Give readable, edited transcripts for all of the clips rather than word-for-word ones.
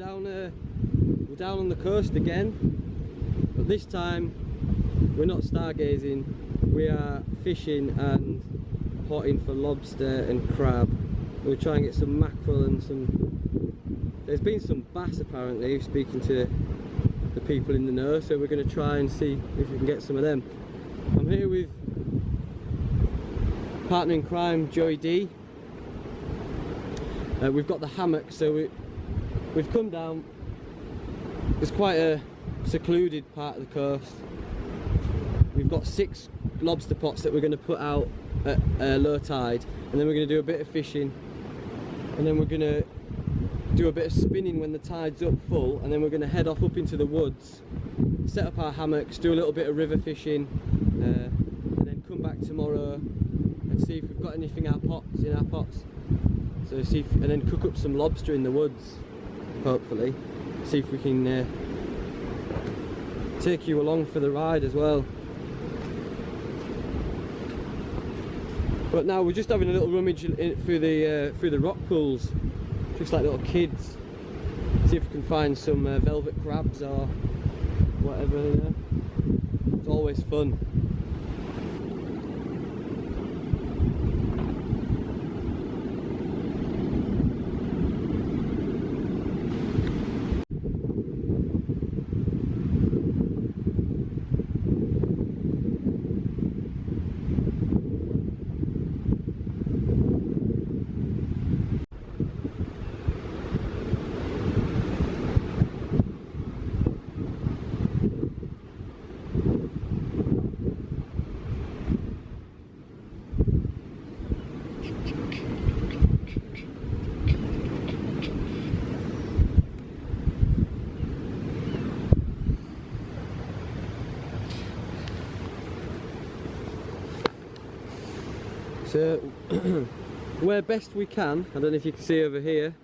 down on the coast again, but this time we're not stargazing. We are fishing and potting for lobster and crab. We'll try and get some mackerel and there's been some bass apparently, speaking to the people in the know, so we're going to try and see if we can get some of them. I'm here with partner in crime, Joey D. We've got the hammock, so we've come down. It's quite a secluded part of the coast. We've got 6 lobster pots that we're going to put out at low tide, and then we're going to do a bit of fishing, and then we're going to do a bit of spinning when the tide's up full, and then we're going to head off up into the woods, set up our hammocks, do a little bit of river fishing, and then come back tomorrow and see if we've got anything in our pots. So see if, and then cook up some lobster in the woods, hopefully. See if we can take you along for the ride as well. But now we're just having a little rummage through the rock pools, just like little kids. See if we can find some velvet crabs or whatever, you know. It's always fun. So, where best we can, I don't know if you can see over here,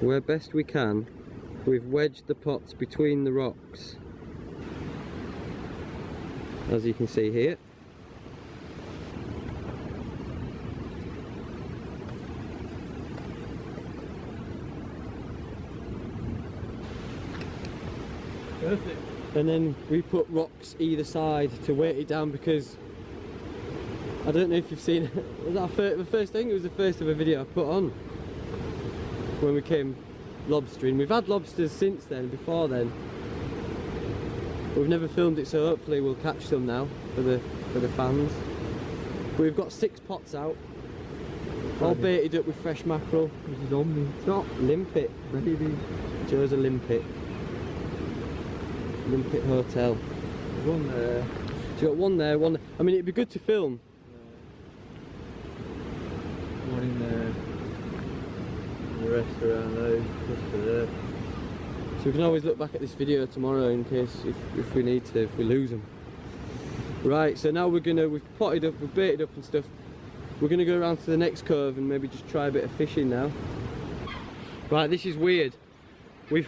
where best we can, we've wedged the pots between the rocks, as you can see here. Perfect. And then we put rocks either side to weight it down, because I don't know if you've seen it. Was that the first thing? It was the first of a video I put on when we came lobstering. We've had lobsters since then, before then, but we've never filmed it, so hopefully we'll catch some now for the fans. But we've got 6 pots out, all baited up with fresh mackerel. This is on me. Stop, limpet. Ready. Joe's a limpet. Limpet Hotel. There's one there. So you got one there, one there. I mean, it'd be good to film. One in there. And the rest around those, just for there. So we can always look back at this video tomorrow in case if we need to, if we lose them. Right, so now we've potted up, we've baited up and stuff. We're gonna go around to the next cove and maybe just try a bit of fishing now. Right, this is weird. We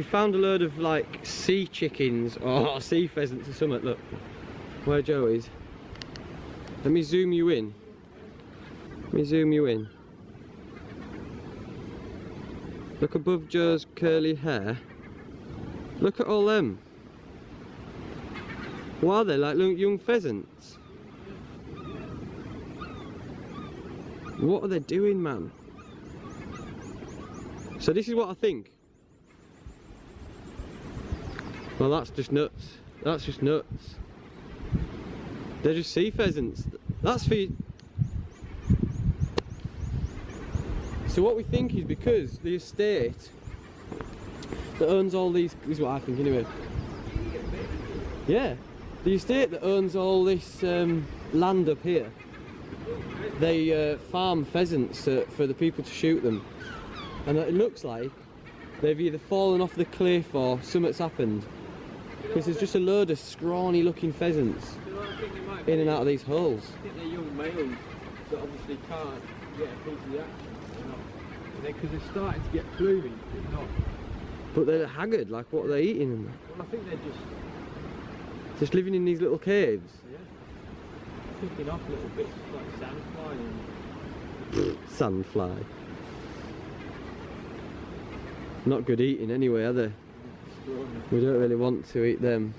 found a load of like sea chickens or sea pheasants or something. Look where Joe is. Let me zoom you in. Look above Joe's curly hair. Look at all them. What are they, like young pheasants? What are they doing, man? So this is what I think. Well, that's just nuts. That's just nuts. They're just sea pheasants. That's for you. So what we think is because the estate that owns all these, this is what I think anyway. Yeah, the estate that owns all this land up here, they farm pheasants for the people to shoot them. And it looks like they've either fallen off the cliff or something's happened. Because there's just a load of scrawny looking pheasants in and out of these holes. I think they're young males that obviously can't get a piece of the action. Because they're starting to get plumage, but not. But they're haggard, like what are they eating? Well, I think they're just living in these little caves. Yeah, picking off little bits like sandfly and Sandfly. Not good eating anyway, are they? We don't really want to eat them.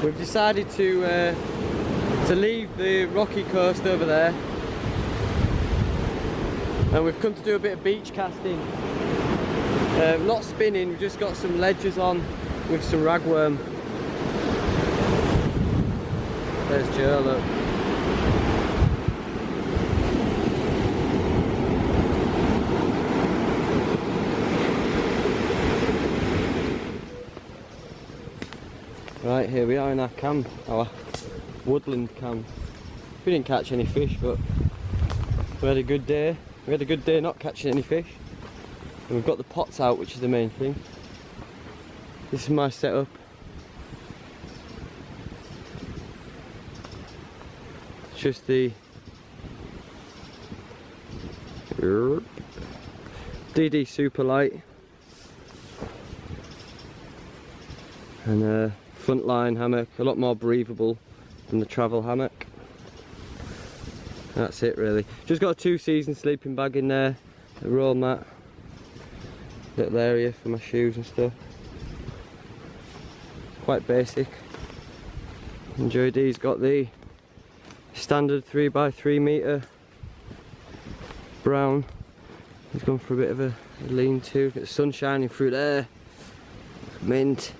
We've decided to leave the rocky coast over there, and we've come to do a bit of beach casting. Not spinning, we've just got some ledges on with some ragworm. There's Joe, look. Right, here we are in our camp, our woodland camp. We didn't catch any fish, but we had a good day. We had a good day not catching any fish. And we've got the pots out, which is the main thing. This is my setup. It's just the DD Super Light and a front line hammock, a lot more breathable than the travel hammock. That's it really. Just got a 2-season sleeping bag in there, a roll mat, little area for my shoes and stuff. Quite basic. And Joe D's got the standard 3x3 metre brown. He's gone for a bit of a lean-to. Get the sun shining through there. Mint.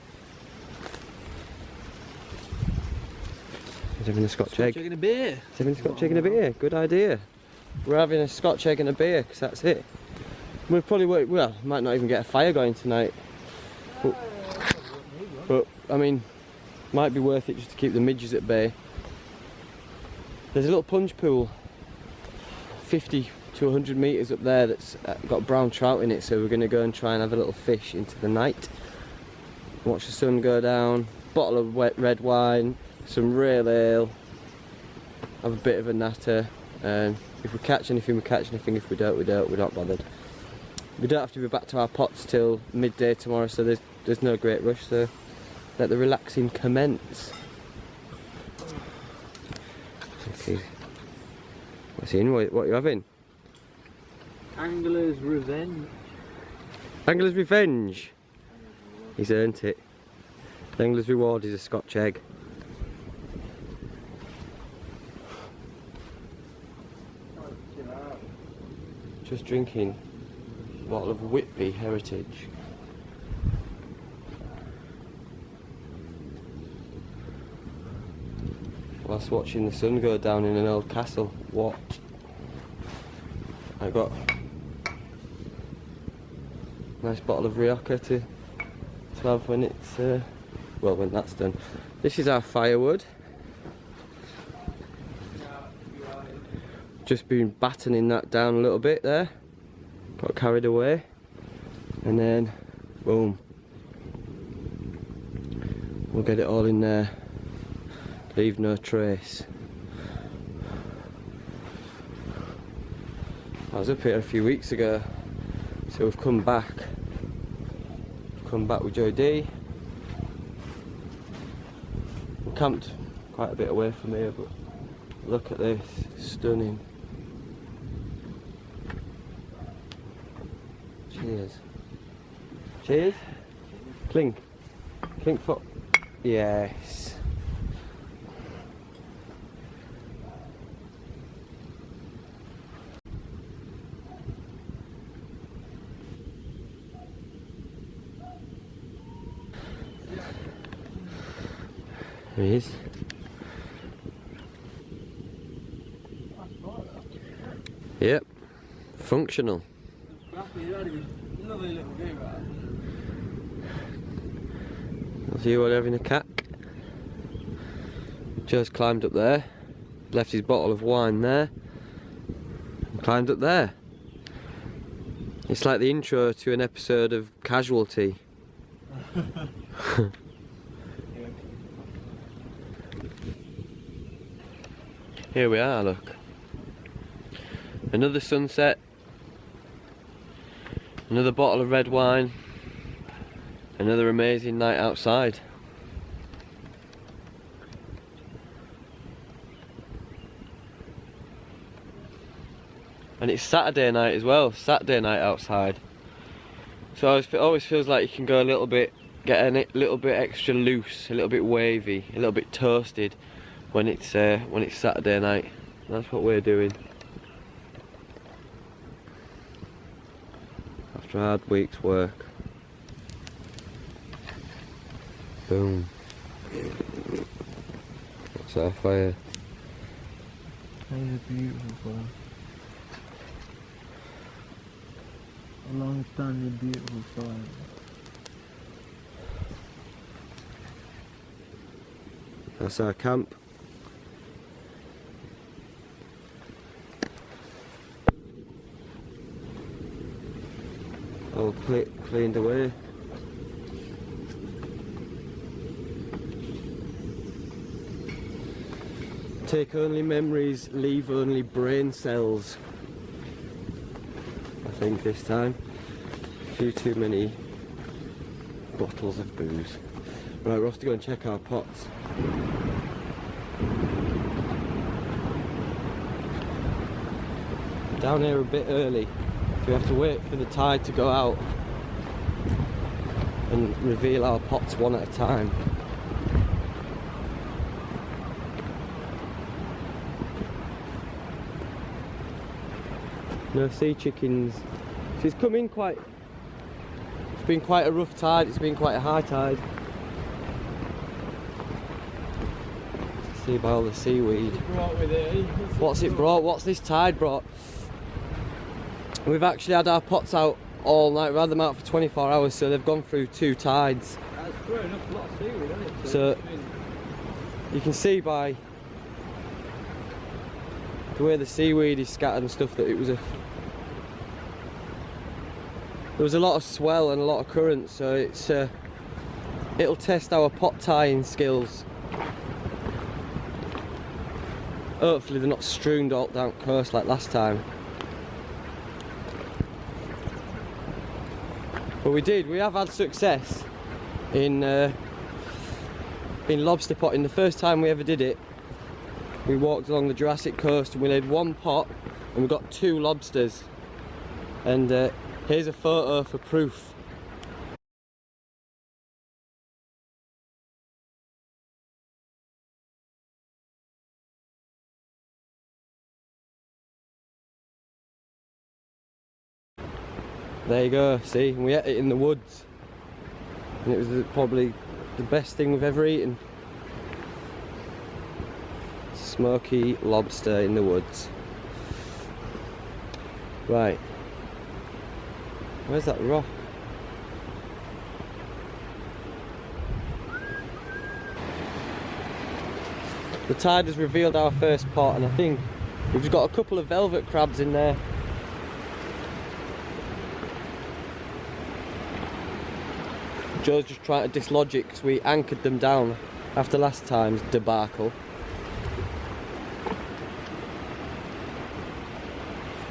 He's having a Scotch egg. Egg and a beer. He's having a Scotch egg and a beer. Good idea. We're having a Scotch egg and a beer because that's it. We'll probably wait, well, might not even get a fire going tonight. But I mean, might be worth it just to keep the midges at bay. There's a little plunge pool, 50 to 100 metres up there, that's got brown trout in it, so we're going to go and try and have a little fish into the night. Watch the sun go down, bottle of wet red wine, some real ale, have a bit of a natter, and if we catch anything, we catch anything. If we don't, we don't. We're not bothered. We don't have to be back to our pots till midday tomorrow, so there's no great rush, so let the relaxing commence. Okay. What's in? What are you having? Angler's Revenge. Angler's Revenge. He's earned it. The Angler's Reward is a Scotch egg. Just drinking a bottle of Whitby Heritage. Whilst watching the sun go down in an old castle. What? I got a nice bottle of Rioja to have when it's well, when that's done. This is our firewood. Just been battening that down a little bit there. Got carried away, and then boom, we'll get it all in there. Leave no trace. I was up here a few weeks ago, so we've come back. Come back with Joe D. We camped quite a bit away from here, but look at this, stunning. Cheers. Cheers. Clink. Clink foot. Yes. There he is. Yep, functional. There's you all having a cack. Just climbed up there, left his bottle of wine there, and climbed up there. It's like the intro to an episode of Casualty. Here we are, look. Another sunset, another bottle of red wine, another amazing night outside. And it's Saturday night as well, Saturday night outside. So it always feels like you can go a little bit, get a little bit extra loose, a little bit wavy, a little bit toasted when it's Saturday night. That's what we're doing. After a hard week's work. Boom. What's that fire? That is a beautiful fire. A long-standing beautiful fire. That's our camp. All cleaned away. Take only memories, leave only brain cells. I think this time. A few too many bottles of booze. Right, we're off to go and check our pots. Down here a bit early. We have to wait for the tide to go out and reveal our pots one at a time. No sea chickens. She's come in quite... It's been quite a rough tide, it's been quite a high tide. See by all the seaweed. What's it brought? What's this tide brought? We've actually had our pots out all night. We've had them out for 24 hours, so they've gone through 2 tides. That's thrown up a lot of seaweed, hasn't it? So you can see by the way the seaweed is scattered and stuff that it was there was a lot of swell and a lot of current, so it'll test our pot tying skills. Hopefully they're not strewn all down coast like last time. But we have had success in lobster potting. The first time we ever did it, we walked along the Jurassic coast and we laid 1 pot and we got 2 lobsters. And here's a photo for proof. There you go, see, and we ate it in the woods. And it was probably the best thing we've ever eaten. Smoky lobster in the woods. Right. Where's that rock? The tide has revealed our first pot, and I think we've got a couple of velvet crabs in there. Joe's just trying to dislodge it because we anchored them down after last time's debacle.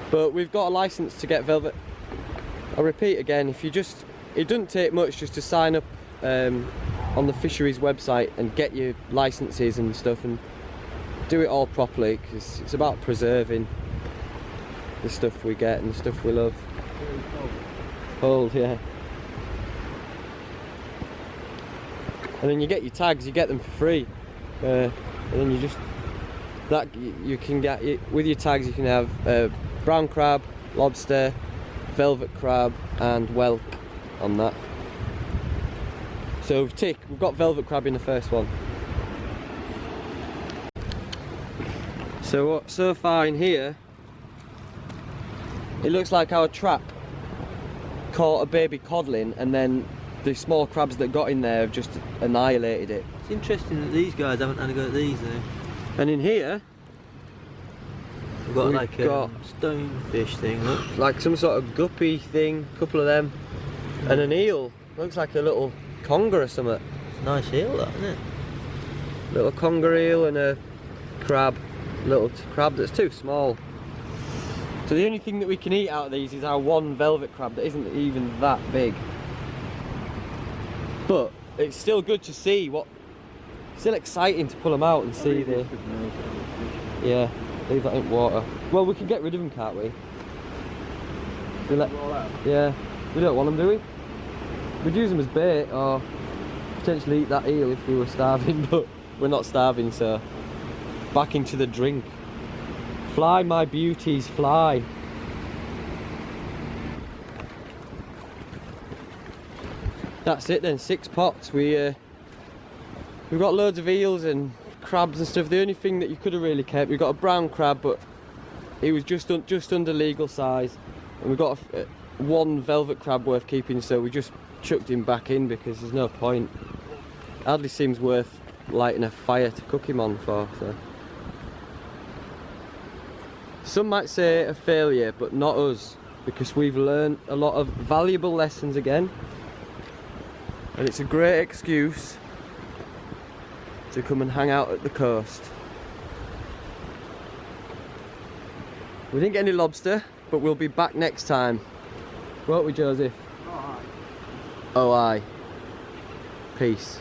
But we've got a license to get velvet. I'll repeat again, it doesn't take much just to sign up on the fisheries website and get your licenses and stuff and do it all properly, because it's about preserving the stuff we get and the stuff we love. Cold, yeah. And then you get your tags, you get them for free, and then you can get with your tags. You can have brown crab, lobster, velvet crab, and whelk on that. So we've got velvet crab in the first one. So far in here, it looks like our trap caught a baby codlin, and then the small crabs that got in there have just annihilated it. It's interesting that these guys haven't had a go at these though. And in here, We've got We've like a got- stonefish thing, look. like some sort of guppy thing, a couple of them, and an eel. Looks like a little conger or something. It's a nice eel, that, isn't it? Little conger eel and a crab. Little crab that's too small. So the only thing that we can eat out of these is our one velvet crab that isn't even that big. But it's still good to see what. Still exciting to pull them out and see the. Yeah, leave that in water. Well, we can get rid of them, can't we? Yeah, we don't want them, do we? We'd use them as bait or potentially eat that eel if we were starving, but we're not starving, so back into the drink. Fly, my beauties, fly. That's it then, 6 pots. We've got loads of eels and crabs and stuff. The only thing that you could have really kept, we've got a brown crab, but he was just under legal size, and we've got one velvet crab worth keeping, so we just chucked him back in because there's no point. Hardly seems worth lighting a fire to cook him on for. So some might say a failure, but not us, because we've learned a lot of valuable lessons again, and it's a great excuse to come and hang out at the coast. We didn't get any lobster, but we'll be back next time, won't we, Joseph? Oh aye. Peace.